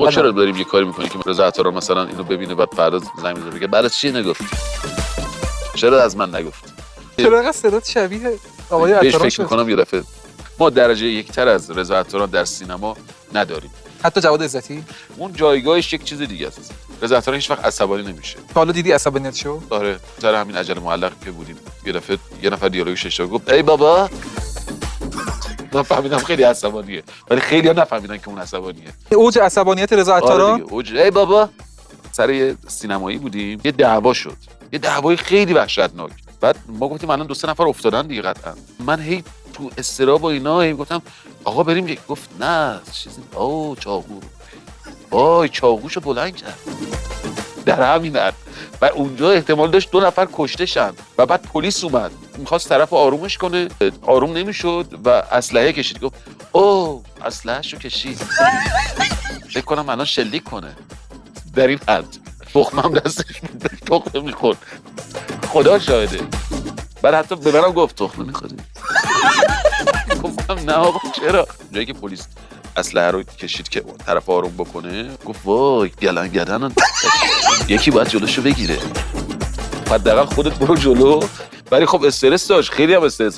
ما چرا داریم یه کاری میکنیم که رضا عطاران مثلا اینو ببینه بعد فردا زنگ بزنه بگه برای چی نگفت؟ چرا از من نگفت؟ چرا انقدر صدات شبیه آقای بهش عطاران فکر شد؟ میکنم یه دفعه ما درجه یکتر از رضا عطاران در سینما نداریم. حتی جواد عزتی اون جایگاهش یک چیز دیگه است. رضا عطاران هیچ وقت عصبانی نمیشه. حالا دیدی عصبانیت شو؟ آره سر همین عجله معلق که بودیم یه دفعه یه نفر دیالوگش اشتباه گفت ای بابا. من فهمیدم خیلی عصبانیه ولی خیلی ها نفهمیدن که اون عصبانیه. اوج عصبانیت رضا آره عطاران. دیگه اوج ای بابا. سر یه سینمایی بودیم یه دعوا شد. یه دعوای خیلی وحشتناک. بعد ما گفتیم الان 2-3 نفر افتادن دیگه قطعا. من هی تو استراب و اینا هی گفتم آقا بریم. گفت نه چیزی چاقو. وای چاقوشو بلند کرد. در همین حد. و اونجا احتمال داشت 2 نفر کشته شن و بعد پلیس اومد میخواست طرف آرومش کنه آروم نمیشد و اسلحه کشید. گفت اسلحه‌شو کشید. فکر کنم الان شلیک کنه. در این حد تخمم دستش بود تخمه میخورد. خدا شاهده. بعد حتی به منم گفت تخمه میخوری. گفتم نه آقا چرا؟ جایی که پلیس اسلحه رو کشید که طرف آروم بکنه گفت وای گلنگدن یکی باید جلوشو بگیره. حداقل خودت برو جلو. ولی خب استرس داشت خیلی هم استرس